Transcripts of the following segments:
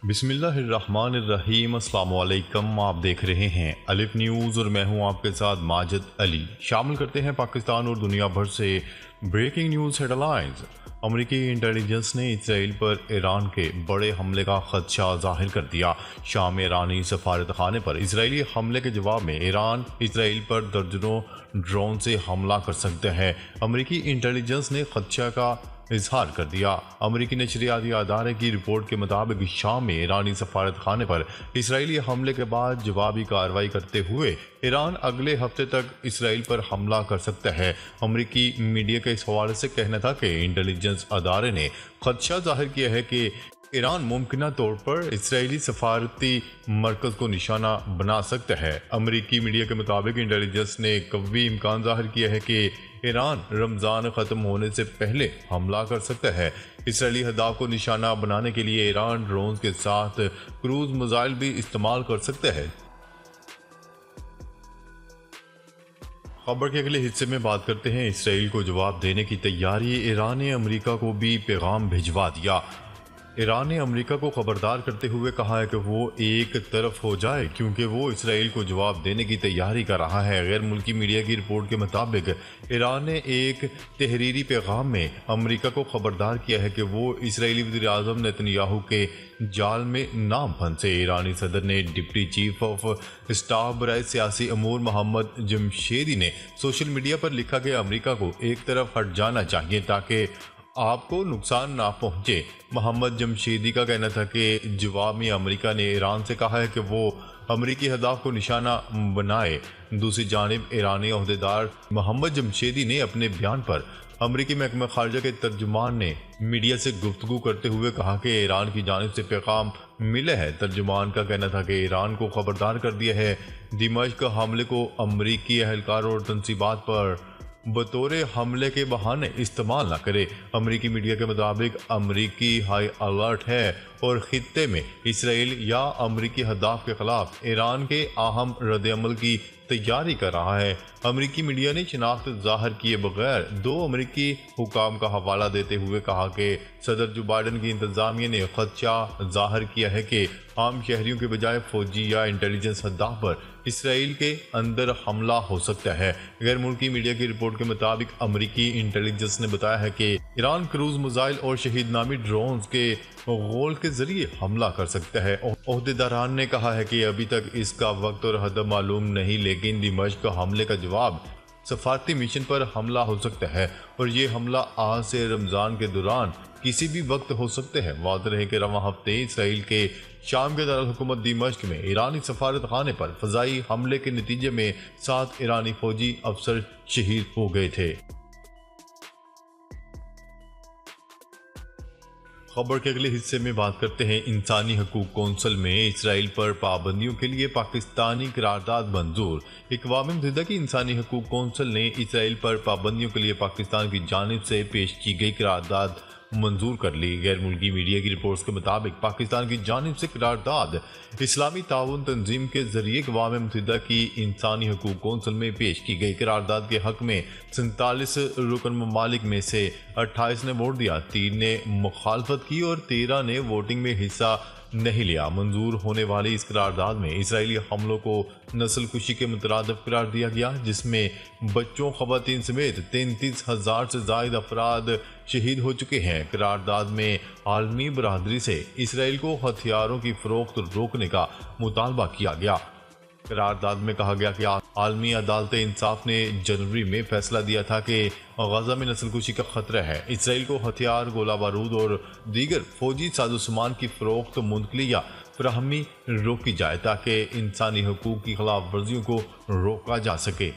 बिस्मिल्लाहिर्रहमानिर्रहीम। अस्सलाम वालेकुम। आप देख रहे हैं अलिफ न्यूज़ और मैं हूं आपके साथ माजिद अली। शामिल करते हैं पाकिस्तान और दुनिया भर से ब्रेकिंग न्यूज़ हेडलाइंस। अमेरिकी इंटेलिजेंस ने इसराइल पर ईरान के बड़े हमले का खदशा जाहिर कर दिया। शाम में ईरानी सफारत खाने पर इसराइली हमले के जवाब में ईरान इसराइल पर दर्जनों ड्रोन से हमला कर सकते हैं। अमेरिकी इंटेलिजेंस ने खदशा का इजहार कर दिया। अमेरिकी नशरियाती अदारे की रिपोर्ट के मुताबिक शाम में ईरानी सफारत खाने पर इसराइली हमले के बाद जवाबी कार्रवाई करते हुए ईरान अगले हफ्ते तक इसराइल पर हमला कर सकता है। अमेरिकी मीडिया के इस हवाले से कहना था कि इंटेलिजेंस अदारे ने खदशा जाहिर किया है कि ईरान मुमकिन तौर पर इसराइली सफारती मरकज़ को निशाना बना सकता है। अमेरिकी मीडिया के मुताबिक इंटेलिजेंस ने कवी इम्कान जाहिर किया है कि ईरान रमज़ान ख़त्म होने से पहले हमला कर सकता है। इसराइली हदाफ को निशाना बनाने के लिए ईरान ड्रोन के साथ क्रूज मिसाइल भी इस्तेमाल कर सकता है। खबर के अगले हिस्से में बात करते हैं इसराइल को जवाब देने की तैयारी। ईरान ने अमेरिका को भी पैगाम भिजवा दिया। ईरान ने अमेरिका को खबरदार करते हुए कहा है कि वो एक तरफ हो जाए क्योंकि वो इसराइल को जवाब देने की तैयारी कर रहा है। गैर मुल्की मीडिया की रिपोर्ट के मुताबिक ईरान ने एक तहरीरी पैगाम में अमेरिका को खबरदार किया है कि वो इसराइली वज़ीर-ए-आज़म नेतन्याहू के जाल में ना फंसे। ईरानी सदर ने डिप्टी चीफ ऑफ स्टाफ बराए सियासी अमूर मोहम्मद जमशेदी ने सोशल मीडिया पर लिखा कि अमेरिका को एक तरफ हट जाना चाहिए ताकि आपको नुकसान ना पहुंचे। मोहम्मद जमशेदी का कहना था कि जवाब में अमेरिका ने ईरान से कहा है कि वो अमेरिकी हदाफ को निशाना बनाए। दूसरी जानिब ईरानी अहदेदार मोहम्मद जमशेदी ने अपने बयान पर अमेरिकी महकमा खारजा के तर्जुमान ने मीडिया से गुफ्तगू करते हुए कहा कि ईरान की जानिब से पैगाम मिला है। तर्जुमान का कहना था कि ईरान को खबरदार कर दिया है दिमाश्क हमले को अमेरिकी एहलकार और तनसीबात पर बतौर हमले के बहाने इस्तेमाल न करे। अमेरिकी मीडिया के मुताबिक अमेरिकी हाई अलर्ट है और खित्ते में इसराइल या अमेरिकी हदाफ के खिलाफ ईरान के अहम रद्द-ए-अमल की तैयारी कर रहा है। अमेरिकी मीडिया ने शनाख्त जाहिर किए बगैर दो अमेरिकी हुकाम का हवाला देते हुए कहा कि सदर जो बाइडन की इंतजामिया ने खदशा जाहिर किया है कि आम शहरियों के बजाय फौजी या इंटेलिजेंस हदाफ पर इसराइल के अंदर हमला हो सकता है। गैर मुल्की मीडिया की रिपोर्ट के मुताबिक अमेरिकी इंटेलिजेंस ने बताया है कि ईरान क्रूज मिसाइल और शहीद नामी ड्रोन के गोल के जरिए हमला कर सकता है। ओहदेदारान ने कहा है कि अभी तक इसका वक्त और हद मालूम नहीं, लेकिन दिमाश्क हमले का जवाब सफारती मिशन पर हमला हो सकता है और ये हमला आज से रमज़ान के दौरान किसी भी वक्त हो सकते हैं। वाज़ेह है कि रवां हफ्ते इसराइल के शाम के दारुल हुकूमत दिमाश्क में ईरानी सफारत खाने पर फ़ज़ाई हमले के नतीजे में 7 ईरानी फौजी अफसर शहीद हो गए थे। खबर के अगले हिस्से में बात करते हैं इंसानी हकूक कौंसिल में इसराइल पर पाबंदियों के लिए पाकिस्तानी करारदाद मंजूर। अक़वाम मुत्तहिदा की इंसानी हकूक कौंसिल ने इसराइल पर पाबंदियों के लिए पाकिस्तान की जानिब से पेश की गई करारदाद मंजूर कर ली। गैर मुल्की मीडिया की रिपोर्ट्स के मुताबिक पाकिस्तान की जानिब से करारदाद इस्लामी ताउन तंजीम के जरिए अक़वाम मुत्तहिदा की इंसानी हकूक कौंसिल में पेश की गई। करारदाद के हक में 47 रुकन ममालिक में से 28 ने वोट दिया, 3 ने मुखालफत की और 13 ने वोटिंग में हिस्सा नहीं लिया। मंजूर होने वाली इस करारदाद में इसराइली हमलों को नस्ल कुशी के मुतरादिफ करार दिया गया, जिसमें बच्चों ख़वातीन समेत 33,000 से ज़ायद अफराद शहीद हो चुके हैं। करारदाद में आलमी बरादरी से इसराइल को हथियारों की फ़रोख्त रोकने का मुतालबा किया गया। करारदाद में कहा गया कि आलमी अदालत इंसाफ ने जनवरी में फैसला दिया था कि गजा में नस्लकुशी का खतरा है। इसराइल को हथियार, गोला बारूद और दीगर फौजी साजोसामान की फ़रोख्त, मुंतकली या फ्राहमी रोकी जाए ताकि इंसानी हकूक़ की खिलाफ वर्जियों को रोका जा सके।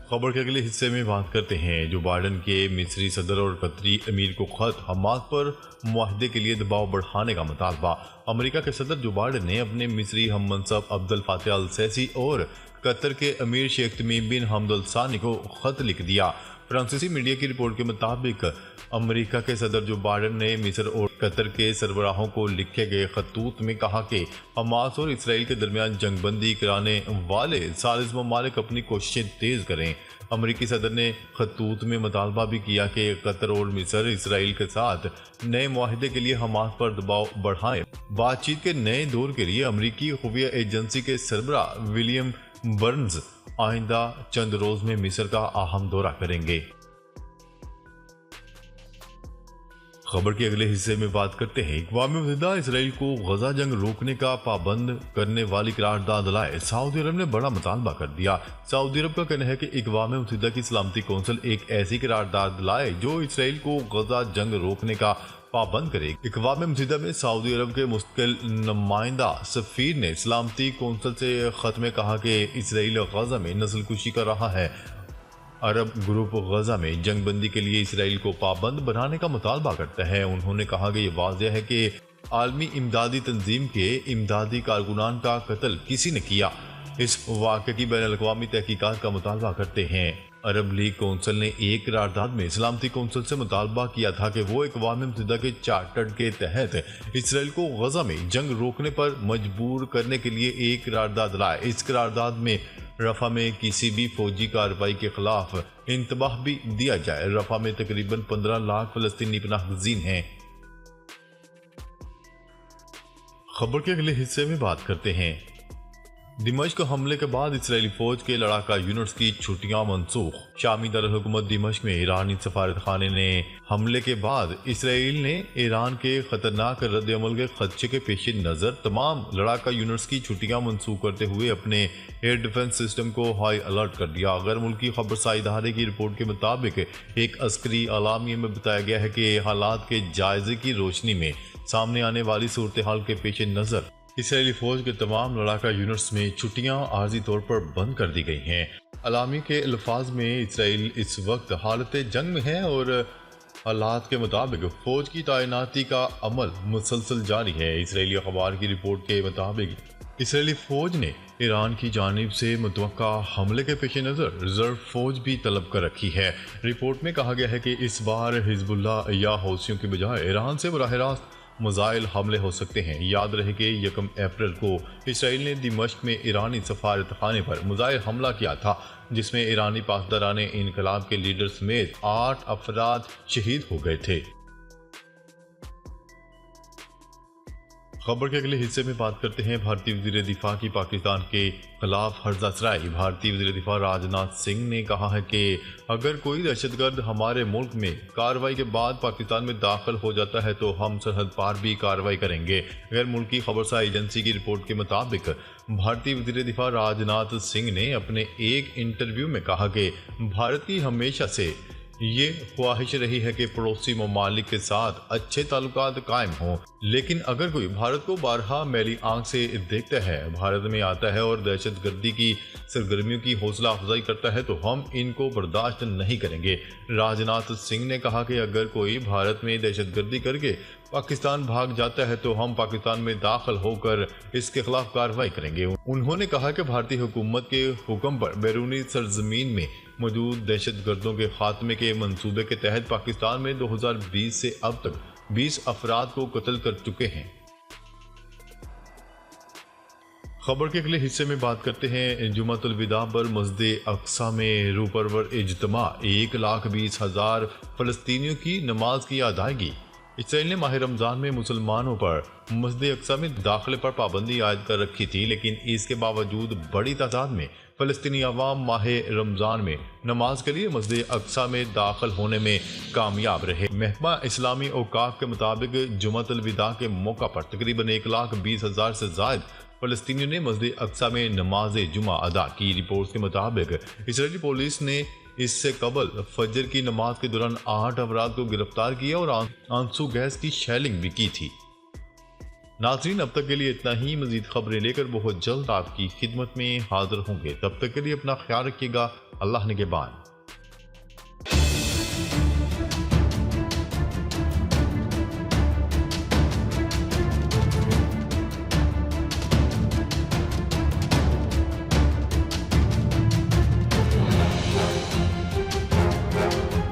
खबर के अगले हिस्से में बात करते हैं जो बाइडन के मिस्री सदर और कतरी अमीर को खत हमास पर मुआहदे के लिए दबाव बढ़ाने का मुतालबा। अमेरिका के सदर जो बाइडन ने अपने मिस्री हम मनसब अब्दुल फातह अल सैसी और कतर के अमीर शेख तमीम बिन हमद अल सानी को खत लिख दिया। फ्रांसीसी मीडिया की रिपोर्ट के मुताबिक अमेरिका के सदर जो बाइडन ने मिस्र और कतर के सरबराहों को लिखे गए खतूत में कहा कि हमास और इसराइल के दरमियान जंगबंदी कराने वाले सालिस ममालिक अपनी कोशिशें तेज करें। अमरीकी सदर ने खतूत में मुतालबा भी किया कि कतर और मिस्र इसराइल के साथ नए मुआहदे के लिए हमास पर दबाव बढ़ाएं। बातचीत के नए दौर के लिए अमरीकी खुफिया एजेंसी के सरबरा विलियम बर्न्स आइंदा चंद रोज में मिस्र का अहम दौरा करेंगे। खबर के अगले हिस्से में बात करते हैं। अक़वाम मुत्तहिदा इसराइल को गजा जंग रोकने का पाबंद करने वाली करारदाद लाए। सऊदी अरब ने बड़ा मुतालबा कर दिया। सऊदी अरब का कहना है कि अक़वाम मुत्तहिदा की सलामती कौंसिल एक ऐसी करारदाद लाए जो इसराइल को गजा जंग रोकने का पाबंद करे। अक़वाम मुत्तहिदा में सऊदी अरब के मुस्तकिल नुमाइंदा सफीर ने सलामती कौंसिल से खत में कहा कि इसराइल गजा में नस्लकुशी कर रहा है। अरब ग्रुप गजा में जंगबंदी के लिए इसराइल को पाबंद बनाने का मुतालबा करता है। उन्होंने कहा कि यह वाज़ेह है कि आलमी इमदादी तंजीम के इमदादी कारकुनान का कत्ल किसी ने किया। इस वाक़े की बैनुल-अक़वामी तहकीकात का मुतालबा करते हैं। अरब लीग कौंसिल ने एक करारदाद में सलामती कौंसिल से मुतालबा किया था कि वो अक़वाम मुत्तहिदा के चार्टर के तहत इसराइल को गजा में जंग रोकने पर मजबूर करने के लिए एक करारदाद लाए। इस करारदाद में रफा में किसी भी फौजी कार्रवाई के खिलाफ इंतबाह भी दिया जाए। रफा में तकरीबन 15 लाख फलस्तीनी पनाहगज़ीन हैं। खबर के अगले हिस्से में बात करते हैं। दिमश्क हमले के बाद इसराइली फौज के लड़ाका यूनिट्स की छुट्टियां मनसूख। शामी दारुल-हुकूमत दिमश्क में ईरानी सफारतखाने ने हमले के बाद इसराइल ने ईरान के खतरनाक रद्द-ए-अमल के खदशे के पेश नज़र तमाम लड़ाका यूनिट्स की छुट्टियां मनसूख करते हुए अपने एयर डिफेंस सिस्टम को हाई अलर्ट कर दिया। गैर मुल्की खबरसार इदारे की रिपोर्ट के मुताबिक एक अस्करी अलामिया में बताया गया है कि हालात के जायजे की रोशनी में सामने आने वाली सूरत हाल के पेश नज़र इसराइली फौज के तमाम लड़ाका यूनिट्स में छुट्टियां आर्जी तौर पर बंद कर दी गई हैं। अलामी के अल्फाज में इसराइल इस वक्त हालत जंग में है और हालात के मुताबिक फौज की तैनाती का अमल मुसलसल जारी है। इसराइली अखबार की रिपोर्ट के मुताबिक इसराइली फौज ने ईरान की जानिब से मुतवक्का हमले के पेश नज़र रिजर्व फौज भी तलब कर रखी है। रिपोर्ट में कहा गया है कि इस बार हिजबुल्लाह या हौसियों के बजाय ईरान से बराह रास्त मिसाइल हमले हो सकते हैं। याद रहे कि 1 अप्रैल को इसराइल ने दिमश्क में ईरानी सफारतखाने पर मिसाइल हमला किया था, जिसमें ईरानी पासदाराने इनकलाब के लीडर समेत 8 अफराद शहीद हो गए थे। खबर के अगले हिस्से में बात करते हैं। भारतीय वज़ीर दिफा की पाकिस्तान के खिलाफ हर्जा सराई। भारतीय वज़ीर दिफा राजनाथ सिंह ने कहा है कि अगर कोई दहशतगर्द हमारे मुल्क में कार्रवाई के बाद पाकिस्तान में दाखिल हो जाता है तो हम सरहद पार भी कार्रवाई करेंगे। गैर मुल्की खबरसार एजेंसी की रिपोर्ट के मुताबिक भारतीय वज़ीर दिफा राजनाथ सिंह ने अपने एक इंटरव्यू में कहा कि भारत की हमेशा से ये ख्वाहिश रही है कि पड़ोसी ममालिक के साथ अच्छे ताल्लुकात कायम हों, लेकिन अगर कोई भारत को बारहा मैली आंख से देखता है, भारत में आता है और दहशतगर्दी की सरगर्मियों की हौसला अफजाई करता है तो हम इनको बर्दाश्त नहीं करेंगे। राजनाथ सिंह ने कहा कि अगर कोई भारत में दहशतगर्दी करके पाकिस्तान भाग जाता है तो हम पाकिस्तान में दाखिल होकर इसके खिलाफ कार्रवाई करेंगे। उन्होंने कहा कि भारतीय हुकूमत के हुक्म पर बैरूनी सरजमीन में मौजूद दहशतगर्दों के खात्मे के मंसूबे के तहत पाकिस्तान में 2020 से अब तक 20 अफराद को कत्ल कर चुके हैं। खबर के अगले हिस्से में बात करते हैं। जुमातुल विदा पर मस्जिद अक्सा में रूपरवर इज्तिमा 1,20,000 फलस्तीनियों की नमाज की अदायगी। इसराइल ने माह रमज़ान में मुसलमानों पर मस्जिद अक्सा में दाखिले पर पाबंदी आयद कर रखी थी, लेकिन इसके बावजूद बड़ी तादाद में फ़लस्तीनी अवाम माह रमज़ान में नमाज के लिए मस्जिद अक्सा में दाखिल होने में कामयाब रहे। महकमा इस्लामी औकाफ के मुताबिक जुमातुल विदा के मौका पर तकरीबन 1,20,000 से ज़ायद फ़लस्तीनियों ने मस्जिद अक्सा में नमाज जुमा अदा की। रिपोर्ट के मुताबिक इसराइली पुलिस ने इससे कबल फजर की नमाज के दौरान 8 अफराद को गिरफ्तार किया और आंसू गैस की शेलिंग भी की थी। नाज़रीन, अब तक के लिए इतना ही। मजीद खबरें लेकर बहुत जल्द आपकी खिदमत में हाजिर होंगे। तब तक के लिए अपना ख्याल रखिएगा। अल्लाह निगहबान।